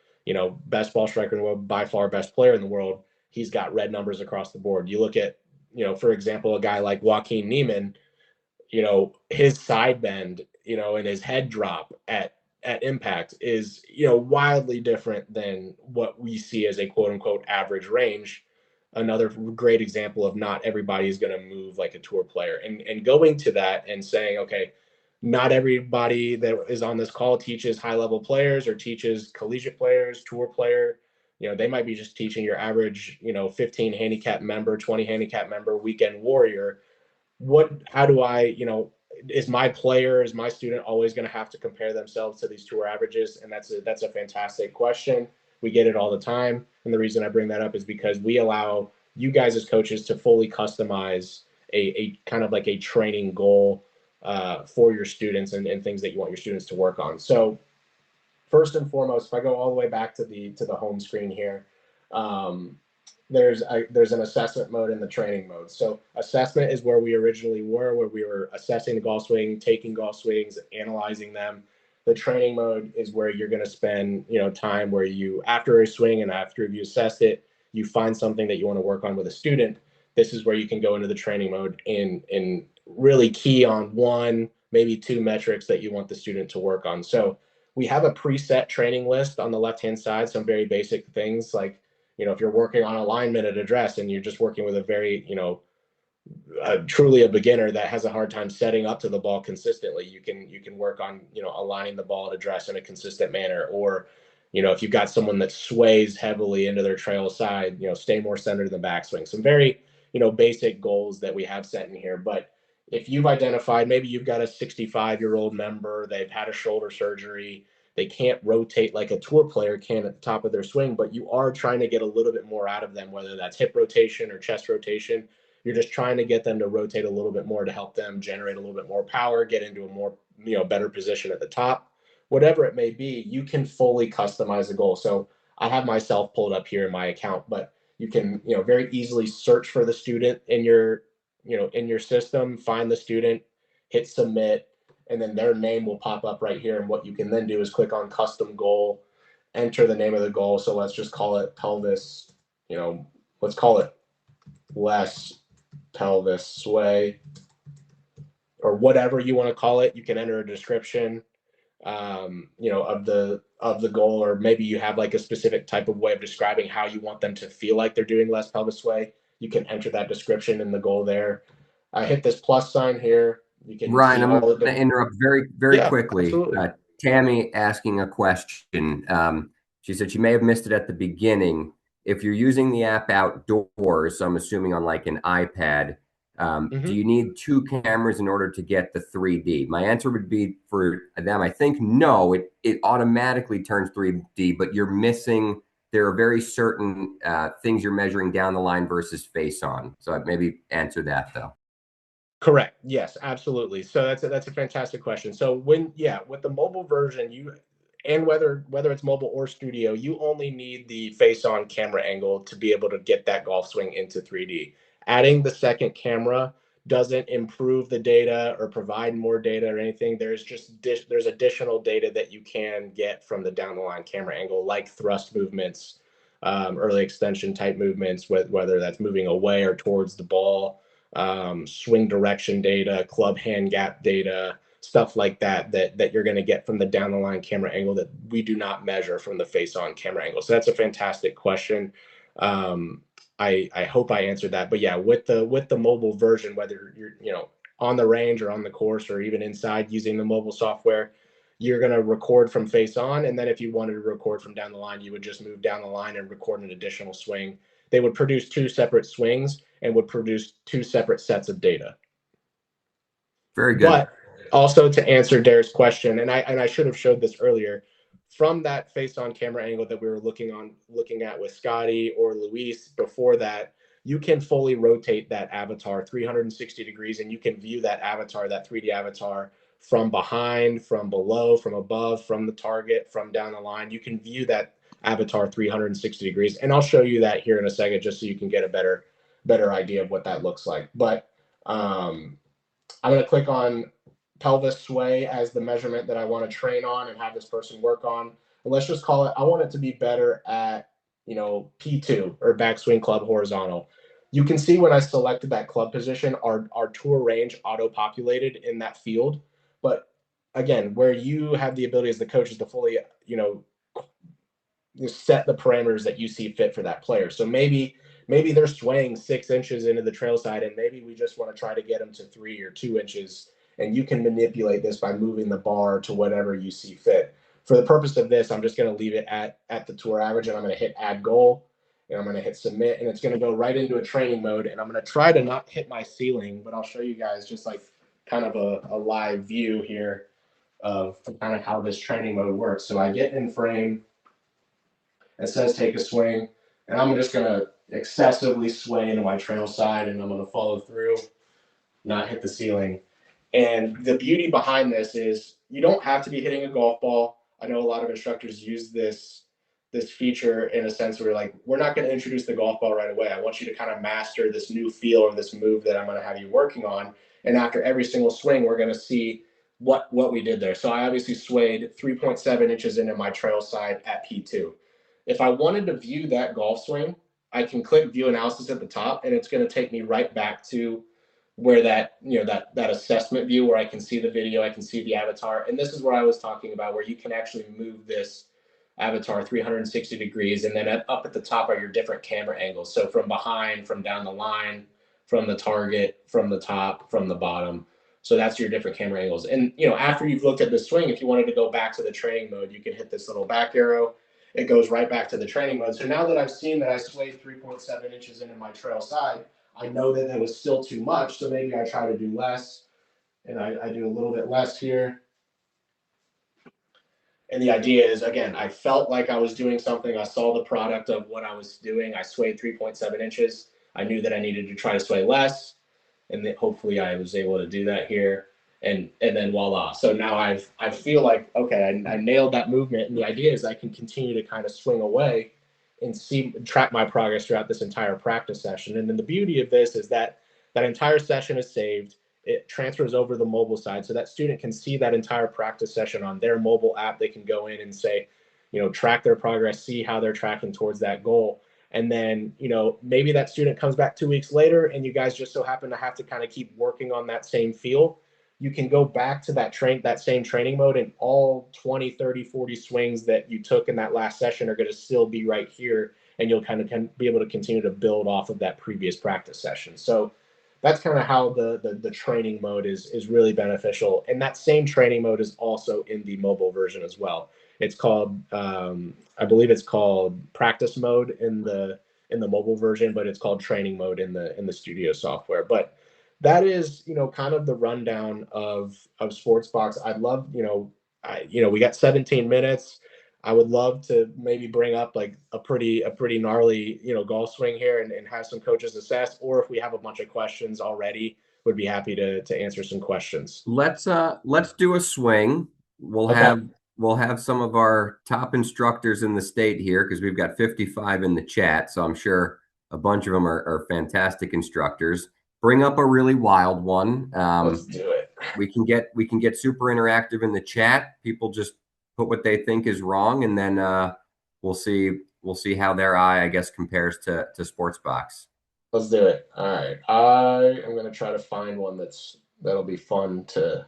best ball striker in the world, by far best player in the world. He's got red numbers across the board. You look at, for example, a guy like Joaquin Niemann, his side bend, and his head drop at impact is, wildly different than what we see as a quote unquote average range. Another great example of not everybody is going to move like a tour player, and going to that and saying, okay, not everybody that is on this call teaches high level players or teaches collegiate players, tour player. They might be just teaching your average, 15 handicap member, 20 handicap member, weekend warrior. How do I, is my student always going to have to compare themselves to these tour averages? And that's a fantastic question. We get it all the time. And the reason I bring that up is because we allow you guys as coaches to fully customize a kind of like a training goal for your students and things that you want your students to work on. So first and foremost, if I go all the way back to the home screen here, um, there's an assessment mode and the training mode. So assessment is where we originally were, where we were assessing the golf swing, taking golf swings, analyzing them. The training mode is where you're going to spend, time where you, after a swing and after you assessed it, you find something that you want to work on with a student. This is where you can go into the training mode and really key on one, maybe two metrics that you want the student to work on. So we have a preset training list on the left-hand side, some very basic things like if you're working on alignment at address and you're just working with a very, truly a beginner that has a hard time setting up to the ball consistently, you can work on aligning the ball at address in a consistent manner. Or if you've got someone that sways heavily into their trail side, stay more centered in the backswing. Some very basic goals that we have set in here. But if you've identified, maybe you've got a 65-year-old member, they've had a shoulder surgery, they can't rotate like a tour player can at the top of their swing, but you are trying to get a little bit more out of them, whether that's hip rotation or chest rotation. You're just trying to get them to rotate a little bit more to help them generate a little bit more power, get into a more, better position at the top. Whatever it may be, you can fully customize the goal. So I have myself pulled up here in my account, but you can, very easily search for the student in your, in your system, find the student, hit submit, and then their name will pop up right here. And what you can then do is click on custom goal, enter the name of the goal. So let's just call it pelvis, let's call it less pelvis sway, or whatever you want to call it. You can enter a description, of the goal, or maybe you have like a specific type of way of describing how you want them to feel like they're doing less pelvis sway. You can enter that description in the goal there. I hit this plus sign here. You can Ryan, see I'm all going of to the. interrupt very Yeah, quickly. absolutely. Tammy asking a question. She said she may have missed it at the beginning. If you're using the app outdoors, so I'm assuming on like an iPad, do Mm-hmm. you need two cameras in order to get the 3D? My answer would be for them, I think no, it automatically turns 3D, but you're missing. There are very certain things you're measuring down the line versus face on. So I'd maybe answer that though. Correct. Yes, absolutely. So that's a fantastic question. So with the mobile version, and whether it's mobile or studio, you only need the face-on camera angle to be able to get that golf swing into 3D. Adding the second camera doesn't improve the data or provide more data or anything. There's additional data that you can get from the down the line camera angle, like thrust movements, early extension type movements, whether that's moving away or towards the ball, swing direction data, club hand gap data, stuff like that you're going to get from the down the line camera angle that we do not measure from the face on camera angle. So that's a fantastic question. Um, I hope I answered that. But yeah, with the mobile version, whether you're on the range or on the course or even inside using the mobile software, you're going to record from face on, and then if you wanted to record from down the line, you would just move down the line and record an additional swing. They would produce two separate swings and would produce two separate sets of data. Very good. But also, to answer Dare's question, and I should have showed this earlier, from that face on camera angle that we were looking at with Scotty or Luis before that, you can fully rotate that avatar 360 degrees, and you can view that avatar, that 3D avatar, from behind, from below, from above, from the target, from down the line. You can view that avatar 360 degrees, and I'll show you that here in a second, just so you can get a better idea of what that looks like. But I'm going to click on pelvis sway as the measurement that I want to train on and have this person work on. And let's just call it, I want it to be better at, P2 or backswing club horizontal. You can see when I selected that club position, our tour range auto populated in that field. But again, where you have the ability as the coach is to fully, set the parameters that you see fit for that player. So maybe they're swaying 6 inches into the trail side, and maybe we just want to try to get them to 3 or 2 inches. And you can manipulate this by moving the bar to whatever you see fit. For the purpose of this, I'm just going to leave it at the tour average, and I'm going to hit add goal, and I'm going to hit submit, and it's going to go right into a training mode. And I'm going to try to not hit my ceiling, but I'll show you guys just like kind of a live view here of kind of how this training mode works. So I get in frame, it says take a swing, and I'm just going to excessively sway into my trail side, and I'm going to follow through, not hit the ceiling. And the beauty behind this is you don't have to be hitting a golf ball. I know a lot of instructors use this feature in a sense where like, we're not going to introduce the golf ball right away. I want you to kind of master this new feel or this move that I'm going to have you working on. And after every single swing, we're going to see what we did there. So I obviously swayed 3.7 inches into my trail side at P2. If I wanted to view that golf swing, I can click view analysis at the top, and it's going to take me right back to where that assessment view where I can see the video, I can see the avatar. And this is where I was talking about, where you can actually move this avatar 360 degrees, and then up at the top are your different camera angles. So from behind, from down the line, from the target, from the top, from the bottom. So that's your different camera angles. And after you've looked at the swing, if you wanted to go back to the training mode, you can hit this little back arrow. It goes right back to the training mode. So now that I've seen that I swayed 3.7 inches into my trail side, I know that was still too much. So maybe I try to do less, and I do a little bit less here. And the idea is, again, I felt like I was doing something. I saw the product of what I was doing. I swayed 3.7 inches. I knew that I needed to try to sway less, and that hopefully I was able to do that here. And then voila. So now I feel like, okay, I nailed that movement. And the idea is I can continue to kind of swing away and track my progress throughout this entire practice session. And then the beauty of this is that that entire session is saved. It transfers over to the mobile side, so that student can see that entire practice session on their mobile app. They can go in and say, track their progress, see how they're tracking towards that goal. And then, maybe that student comes back 2 weeks later and you guys just so happen to have to kind of keep working on that same feel. You can go back to that same training mode, and all 20, 30, 40 swings that you took in that last session are going to still be right here. And you'll kind of be able to continue to build off of that previous practice session. So that's kind of how the training mode is really beneficial. And that same training mode is also in the mobile version as well. It's called, I believe it's called practice mode in the mobile version, but it's called training mode in the studio software. But that is, kind of the rundown of Sportsbox. I'd love, we got 17 minutes. I would love to maybe bring up like a pretty gnarly, golf swing here, and have some coaches assess, or if we have a bunch of questions already, would be happy to answer some questions. Let's do a swing. We'll Okay. have we'll have some of our top instructors in the state here because we've got 55 in the chat, so I'm sure a bunch of them are fantastic instructors. Bring up a really wild one. Let's do it. We can get super interactive in the chat. People just put what they think is wrong, and then we'll see how their eye, I guess, compares to Sportsbox. Let's do it. All right. I am gonna try to find one that'll be fun to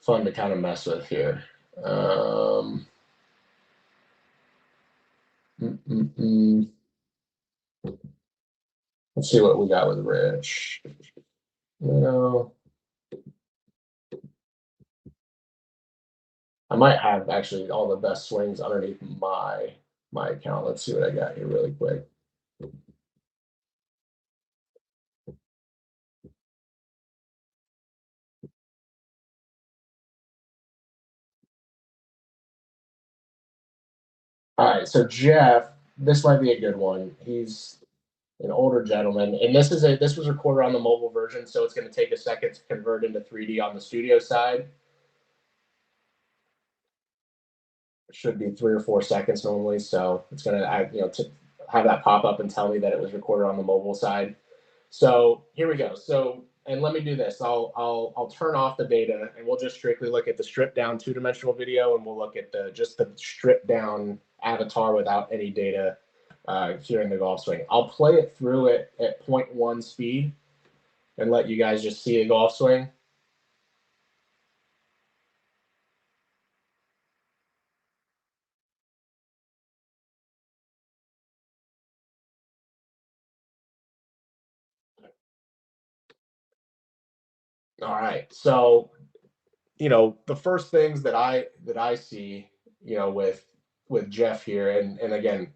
kind of mess with here. Um, mm, mm, mm. Let's see what we got with Rich. No, I might have actually all the best swings underneath my account. Let's see what I got here really quick. All right, so Jeff, this might be a good one. He's an older gentleman, and this was recorded on the mobile version, so it's going to take a second to convert into 3D on the studio side. It should be 3 or 4 seconds normally, so it's going to have that pop up and tell me that it was recorded on the mobile side. So here we go. So, and let me do this. I'll turn off the data, and we'll just strictly look at the stripped down 2-dimensional video, and we'll look at just the stripped down avatar without any data here in the golf swing. I'll play it through it at 0.1 speed and let you guys just see a golf swing. All right. So, the first things that I see, with Jeff here, and again,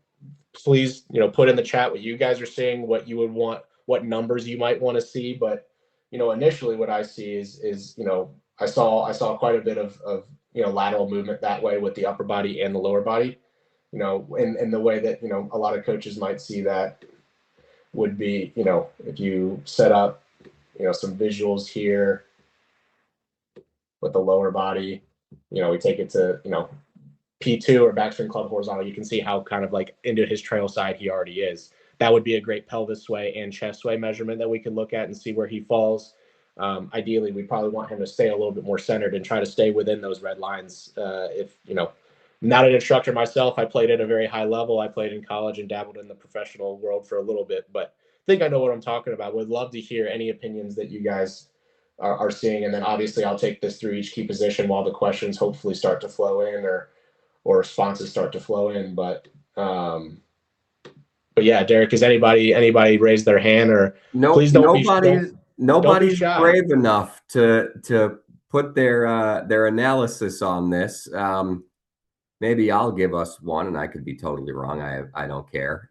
please, put in the chat what you guys are seeing, what you would want, what numbers you might want to see. But, initially what I see is I saw quite a bit of lateral movement that way with the upper body and the lower body. In the way that, a lot of coaches might see that would be, if you set up, some visuals here with the lower body, we take it to, P2 or backswing club horizontal, you can see how kind of like into his trail side he already is. That would be a great pelvis sway and chest sway measurement that we could look at and see where he falls. Ideally, we probably want him to stay a little bit more centered and try to stay within those red lines. If not an instructor myself, I played at a very high level. I played in college and dabbled in the professional world for a little bit, but I think I know what I'm talking about. Would love to hear any opinions that you guys are seeing, and then obviously I'll take this through each key position while the questions hopefully start to flow in, or or responses start to flow in. But yeah, Derek, has anybody raised their hand? Or No, please don't be nobody's shy. brave enough to put their analysis on this. Maybe I'll give us one, and I could be totally wrong. I don't care.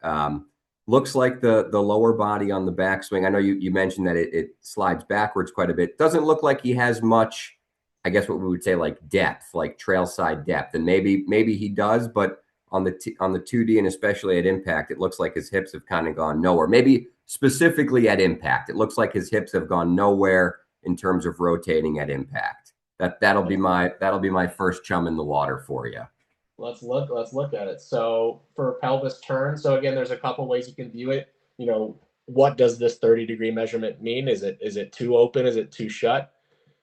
Looks like the lower body on the backswing. I know you mentioned that it slides backwards quite a bit. Doesn't look like he has much, I guess what we would say like depth, like trail side depth. And maybe he does, but on the 2D and especially at impact, it looks like his hips have kind of gone nowhere. Maybe specifically at impact, it looks like his hips have gone nowhere in terms of rotating at impact. That'll be my first chum in the water for you. Let's look at it. So for pelvis turn, so again, there's a couple ways you can view it. What does this 30-degree measurement mean? Is it too open? Is it too shut?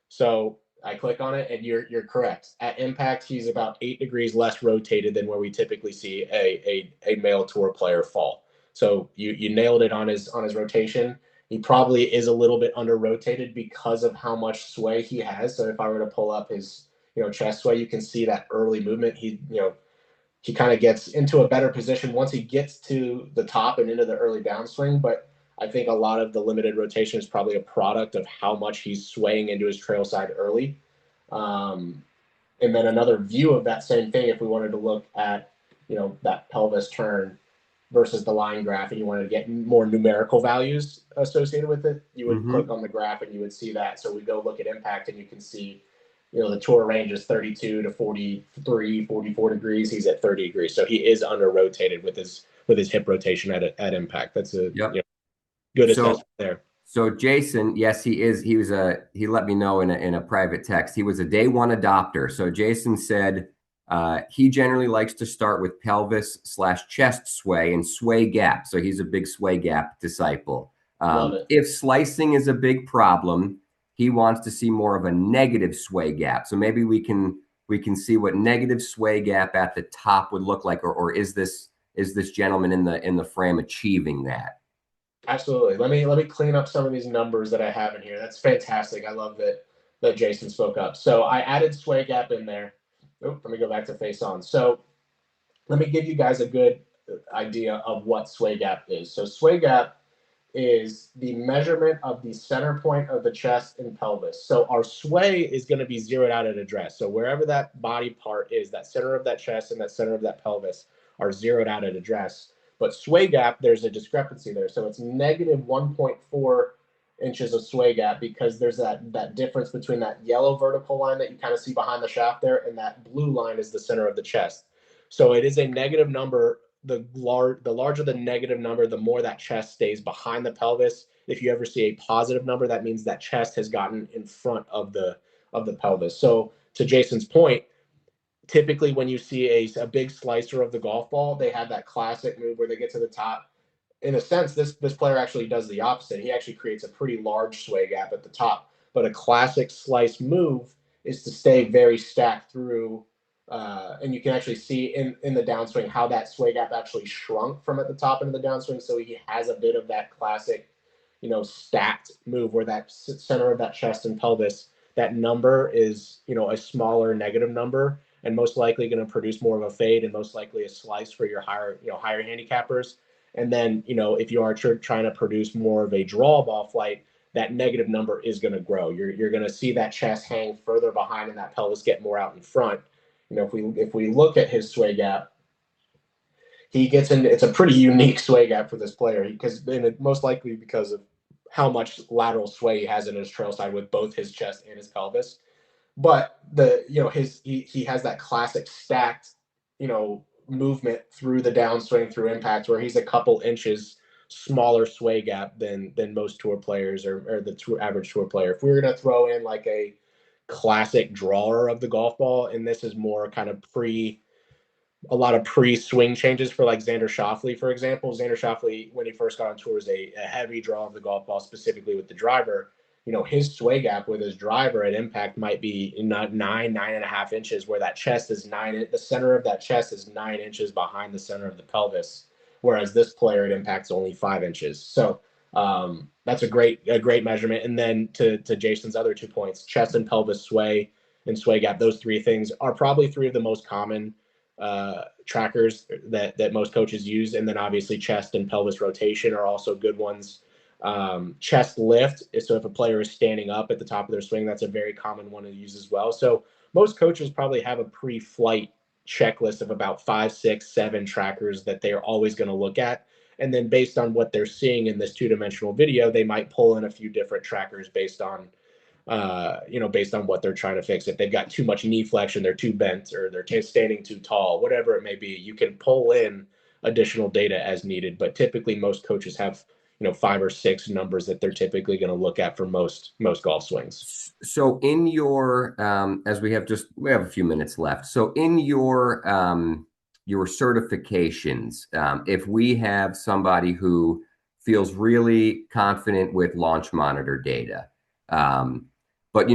So I click on it, and you're correct. At impact, he's about 8 degrees less rotated than where we typically see a male tour player fall. So you nailed it on his rotation. He probably is a little bit under rotated because of how much sway he has. So if I were to pull up his chest sway, you can see that early movement. He kind of gets into a better position once he gets to the top and into the early downswing. But I think a lot of the limited rotation is probably a product of how much he's swaying into his trail side early. Um, and then another view of that same thing, if we wanted to look at, that pelvis turn versus the line graph, and you wanted to get more numerical values associated with it, you would click Mm-hmm. on the graph and you would see that. So we go look at impact, and you can see, the tour range is 32 to 43, 44 degrees. He's at 30 degrees. So he is under rotated with his hip rotation at impact. That's a Yep. good So assessment there. So Jason, yes, he is. He let me know in a private text. He was a day one adopter. So Jason said he generally likes to start with pelvis/chest sway and sway gap. So he's a big sway gap disciple. Love it. If slicing is a big problem, he wants to see more of a negative sway gap. So maybe we can see what negative sway gap at the top would look like, or is this gentleman in the frame achieving that? Absolutely. Let me clean up some of these numbers that I have in here. That's fantastic. I love that Jason spoke up. So I added sway gap in there. Let me go back to face on. So let me give you guys a good idea of what sway gap is. So sway gap is the measurement of the center point of the chest and pelvis. So our sway is going to be zeroed out at address. So wherever that body part is, that center of that chest and that center of that pelvis are zeroed out at address. But sway gap, there's a discrepancy there. So it's negative 1.4 inches of sway gap, because there's that difference between that yellow vertical line that you kind of see behind the shaft there, and that blue line is the center of the chest. So it is a negative number. The larger the negative number, the more that chest stays behind the pelvis. If you ever see a positive number, that means that chest has gotten in front of the pelvis. So to Jason's point, typically when you see a big slicer of the golf ball, they have that classic move where they get to the top. In a sense, this player actually does the opposite. He actually creates a pretty large sway gap at the top. But a classic slice move is to stay very stacked through, and you can actually see in the downswing how that sway gap actually shrunk from at the top into the downswing. So he has a bit of that classic, stacked move where that center of that chest and pelvis, that number is, a smaller negative number, and most likely going to produce more of a fade, and most likely a slice for your higher handicappers. And then, if you are trying to produce more of a draw ball flight, that negative number is going to grow. You're going to see that chest hang further behind and that pelvis get more out in front. If we look at his sway gap, he gets into, it's a pretty unique sway gap for this player, because most likely because of how much lateral sway he has in his trail side with both his chest and his pelvis. But he has that classic stacked, movement through the downswing through impact, where he's a couple inches smaller sway gap than most tour players, or the average tour player. If we were going to throw in like a classic drawer of the golf ball, and this is more kind of a lot of pre-swing changes for like Xander Schauffele, for example. Xander Schauffele, when he first got on tour, was a heavy draw of the golf ball, specifically with the driver. His sway gap with his driver at impact might be nine and a half inches, where that chest is the center of that chest is 9 inches behind the center of the pelvis, whereas this player at impact is only 5 inches. So that's a great measurement. And then to Jason's other 2 points, chest and pelvis sway and sway gap, those three things are probably three of the most common trackers that most coaches use, and then obviously chest and pelvis rotation are also good ones. Chest lift, so if a player is standing up at the top of their swing, that's a very common one to use as well. So most coaches probably have a pre-flight checklist of about 5, 6, 7 trackers that they are always going to look at. And then based on what they're seeing in this two-dimensional video, they might pull in a few different trackers based on what they're trying to fix. If they've got too much knee flexion, they're too bent, or they're standing too tall, whatever it may be, you can pull in additional data as needed. But typically, most coaches have 5 or 6 numbers that they're typically going to look at for most golf swings. So in your as we have a few minutes left. So in your certifications, if we have somebody who feels really confident with launch monitor data, um, but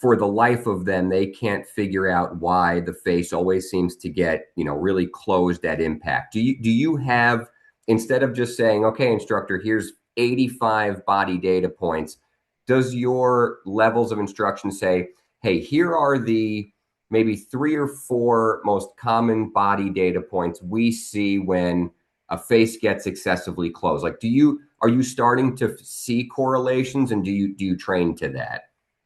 for the life of them, they can't figure out why the face always seems to get really closed at impact. Do you have, instead of just saying, okay, instructor, here's 85 body data points, does your levels of instruction say, hey, here are the maybe 3 or 4 most common body data points we see when a face gets excessively closed? Like, are you starting to see correlations, and do you train to that?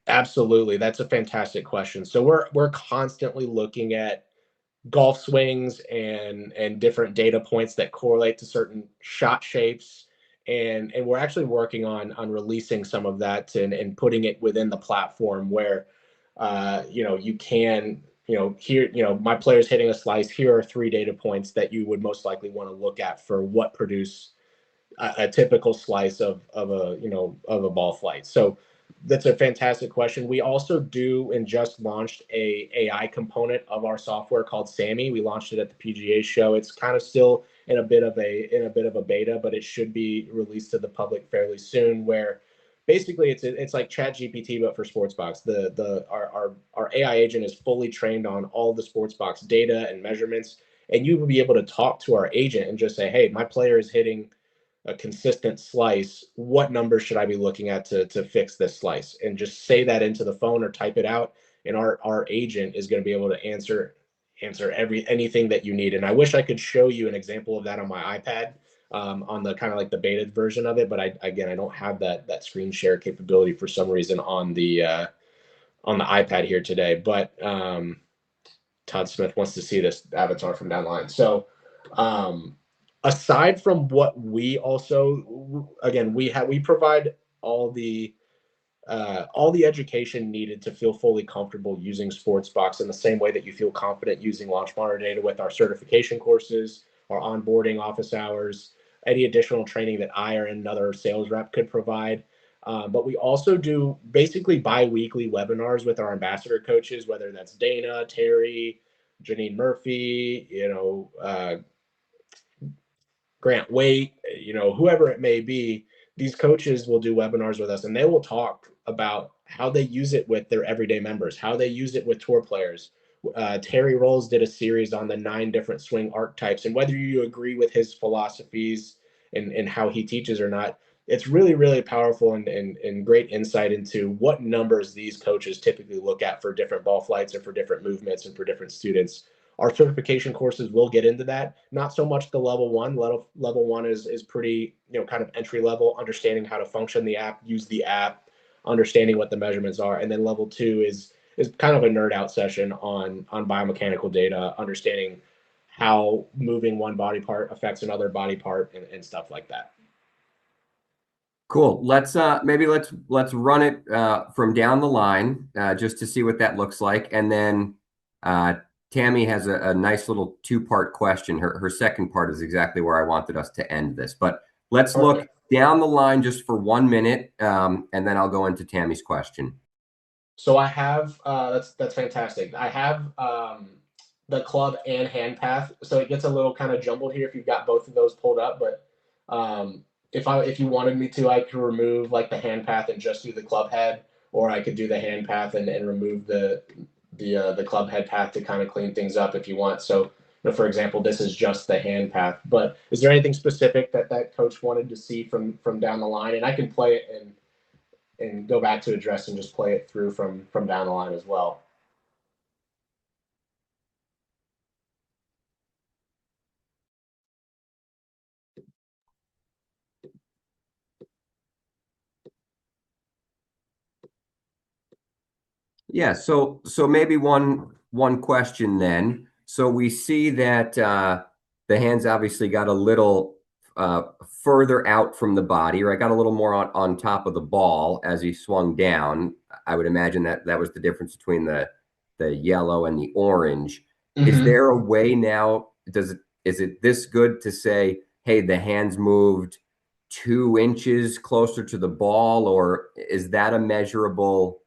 Absolutely, that's a fantastic question. So we're constantly looking at golf swings and different data points that correlate to certain shot shapes, and we're actually working on releasing some of that and putting it within the platform where you can here my player's hitting a slice, here are 3 data points that you would most likely want to look at for what produce a typical slice of a ball flight. So that's a fantastic question. We also do and just launched a AI component of our software called Sammy. We launched it at the PGA show. It's kind of still in a bit of a beta, but it should be released to the public fairly soon. Where basically it's like Chat GPT but for Sportsbox. Our AI agent is fully trained on all the Sportsbox data and measurements, and you will be able to talk to our agent and just say, hey, my player is hitting a consistent slice. What number should I be looking at to fix this slice? And just say that into the phone or type it out, and our agent is going to be able to answer anything that you need. And I wish I could show you an example of that on my iPad, on the kind of like the beta version of it. But I don't have that screen share capability for some reason on the iPad here today. But Todd Smith wants to see this avatar from down the line. So aside from what we also, again, we provide all the all the education needed to feel fully comfortable using Sportsbox in the same way that you feel confident using launch monitor data with our certification courses, our onboarding office hours, any additional training that I or another sales rep could provide. But we also do basically bi-weekly webinars with our ambassador coaches, whether that's Dana, Terry, Janine Murphy, Grant Waite, whoever it may be. These coaches will do webinars with us, and they will talk about how they use it with their everyday members, how they use it with tour players. Terry Rolls did a series on the 9 different swing archetypes, and whether you agree with his philosophies and how he teaches or not, it's really, really powerful and great insight into what numbers these coaches typically look at for different ball flights or for different movements and for different students. Our certification courses will get into that. Not so much the level one. Level one is pretty, kind of entry level, understanding how to function the app, use the app, understanding what the measurements are. And then level two is kind of a nerd out session on biomechanical data, understanding how moving one body part affects another body part and stuff like that. Cool. Let's run it from down the line just to see what that looks like, and then uh, Tammy has a nice little 2-part question. Her second part is exactly where I wanted us to end this, but let's look Perfect. down the line just for 1 minute, and then I'll go into Tammy's question. So I have that's fantastic. I have the club and hand path, so it gets a little kind of jumbled here if you've got both of those pulled up. But if you wanted me to, I could remove like the hand path and just do the club head, or I could do the hand path and remove the club head path to kind of clean things up if you want. So for example, this is just the hand path. But is there anything specific that coach wanted to see from down the line? And I can play it and go back to address and just play it through from down the line as well. Yeah, so maybe one question then. So we see that the hands obviously got a little further out from the body, right? Got a little more on top of the ball as he swung down. I would imagine that that was the difference between the yellow and the orange. Is Mm-hmm. there a way now? Is it this good to say, hey, the hands moved 2 inches closer to the ball, or is that a measurable?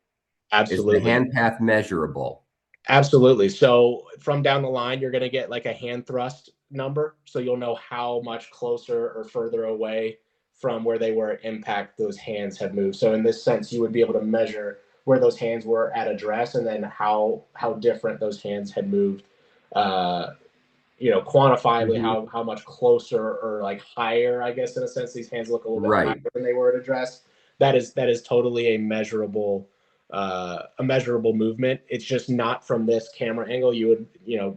Is the Absolutely. hand path measurable? Absolutely. So from down the line, you're going to get like a hand thrust number. So you'll know how much closer or further away from where they were at impact those hands have moved. So in this sense, you would be able to measure where those hands were at address and then how different those hands had moved uh, quantifiably Hmm. how much closer or like higher, I guess, in a sense, these hands look a little bit higher Right. than they were at address. That is totally a measurable movement. It's just not from this camera angle. You would,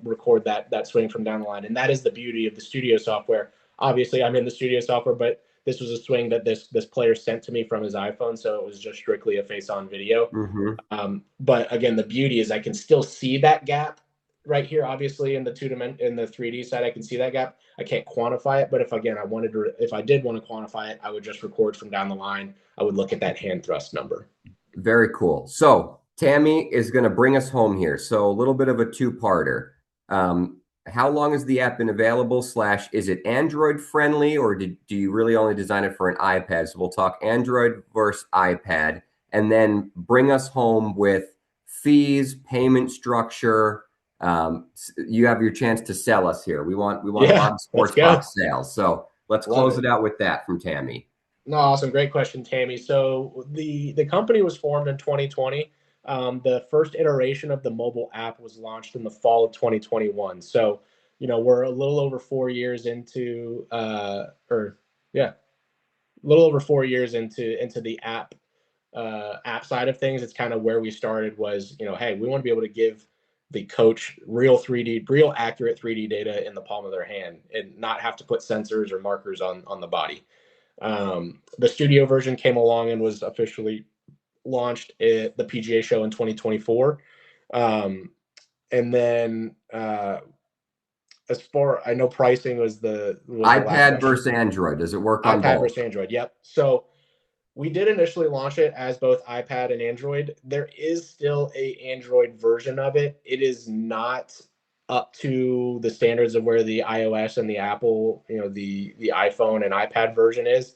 record that swing from down the line. And that is the beauty of the studio software. Obviously, I'm in the studio software, but this was a swing that this player sent to me from his iPhone, so it was just strictly a face-on video. Hmm. But again, the beauty is I can still see that gap right here. Obviously, in the 3D side, I can see that gap. I can't quantify it, but if I did want to quantify it, I would just record from down the line. I would look at that hand thrust number. Very cool. So Tammy is going to bring us home here. So a little bit of a two-parter. How long has the app been available? Slash, is it Android friendly, or do you really only design it for an iPad? So we'll talk Android versus iPad, and then bring us home with fees, payment structure. You have your chance to sell us here. We want a lot Yeah, of let's sports go. box sales. So let's Love close it. it out with that from Tammy. No, awesome. Great question, Tammy. So the company was formed in 2020. The first iteration of the mobile app was launched in the fall of 2021. So, we're a little over 4 years into, or yeah, a little over 4 years into the app side of things. It's kind of where we started was, hey, we want to be able to give the coach real accurate 3D data in the palm of their hand and not have to put sensors or markers on the body. The studio version came along and was officially launched at the PGA show in 2024. Um, and then as far I know, pricing was the last iPad question. versus Android. Does it work on iPad both? versus Android. Yep. So we did initially launch it as both iPad and Android. There is still a Android version of it. It is not up to the standards of where the iOS and the Apple, the iPhone and iPad version is.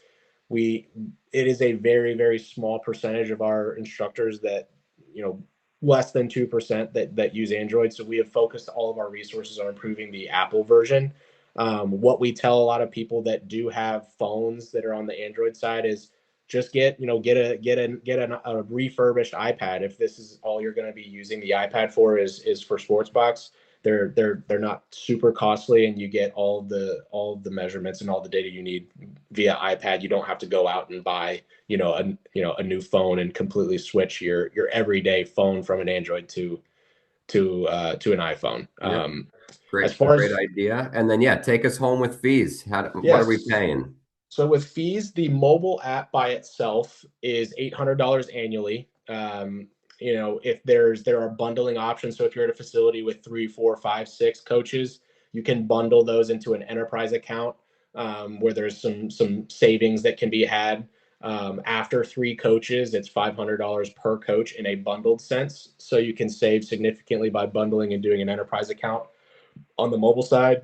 We it is a very, very small percentage of our instructors that, you know, less than 2% that use Android. So we have focused all of our resources on improving the Apple version. What we tell a lot of people that do have phones that are on the Android side is just get a refurbished iPad. If this is all you're going to be using the iPad for is for Sportsbox, they're not super costly, and you get all the measurements and all the data you need via iPad. You don't have to go out and buy a new phone and completely switch your everyday phone from an Android to an iPhone. Yep. As Great, far great as idea. And then, yeah, take us home with fees. What are we Yes. paying? So with fees, the mobile app by itself is $800 annually. If there are bundling options, so if you're at a facility with three, four, five, six coaches, you can bundle those into an enterprise account where there's some savings that can be had. After three coaches, it's $500 per coach in a bundled sense. So you can save significantly by bundling and doing an enterprise account on the mobile side.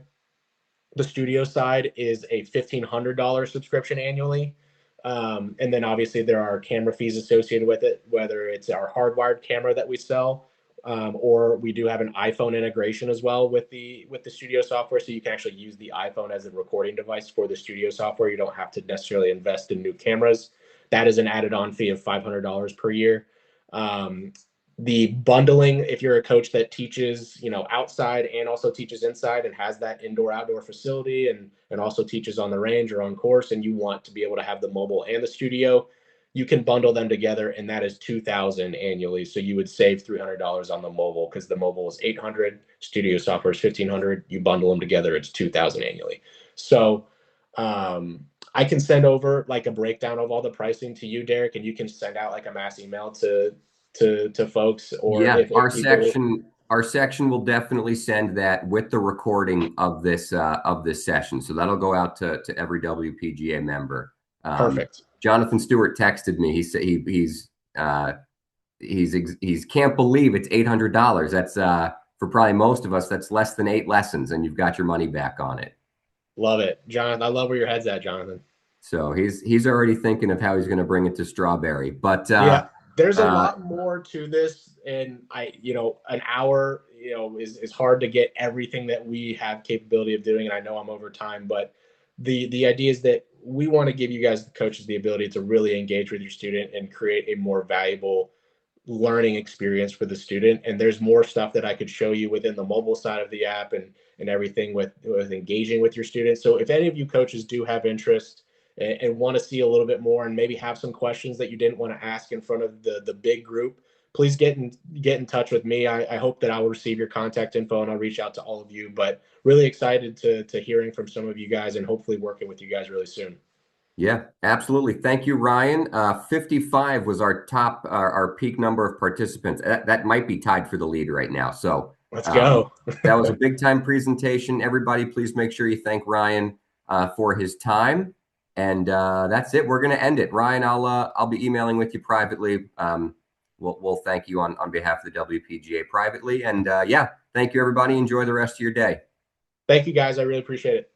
The studio side is a $1,500 subscription annually. And then obviously there are camera fees associated with it, whether it's our hardwired camera that we sell, or we do have an iPhone integration as well with the studio software. So you can actually use the iPhone as a recording device for the studio software. You don't have to necessarily invest in new cameras. That is an added on fee of $500 per year. Um, the bundling, if you're a coach that teaches outside and also teaches inside and has that indoor outdoor facility and also teaches on the range or on course, and you want to be able to have the mobile and the studio, you can bundle them together, and that is 2,000 annually. So you would save $300 on the mobile, because the mobile is 800, studio software is 1,500. You bundle them together, it's 2,000 annually. So I can send over like a breakdown of all the pricing to you, Derek, and you can send out like a mass email to folks, or Yeah, if people. our section will definitely send that with the recording of this session. So that'll go out to every WPGA member. Perfect. Jonathan Stewart texted me. He said he's can't believe it's $800. That's for probably most of us, that's less than 8 lessons, and you've got your money back on it. Love it, Jonathan. I love where your head's at, Jonathan. So he's already thinking of how he's going to bring it to Strawberry. But Yeah, there's a uh, lot more to this, and an hour, is hard to get everything that we have capability of doing, and I know I'm over time, but the idea is that we want to give you guys, the coaches, the ability to really engage with your student and create a more valuable learning experience for the student. And there's more stuff that I could show you within the mobile side of the app and everything with engaging with your students. So if any of you coaches do have interest and want to see a little bit more and maybe have some questions that you didn't want to ask in front of the big group, please get in touch with me. I hope that I will receive your contact info and I'll reach out to all of you. But really excited to hearing from some of you guys and hopefully working with you guys really soon. yeah, absolutely. Thank you, Ryan. 55 was our our peak number of participants. That might be tied for the lead right now. So Let's um, go. that was a big time presentation. Everybody, please make sure you thank Ryan for his time. And that's it. We're going to end it. Ryan, I'll be emailing with you privately. We'll thank you on behalf of the WPGA privately. And yeah, thank you, everybody. Enjoy the rest of your day. Thank you guys. I really appreciate it.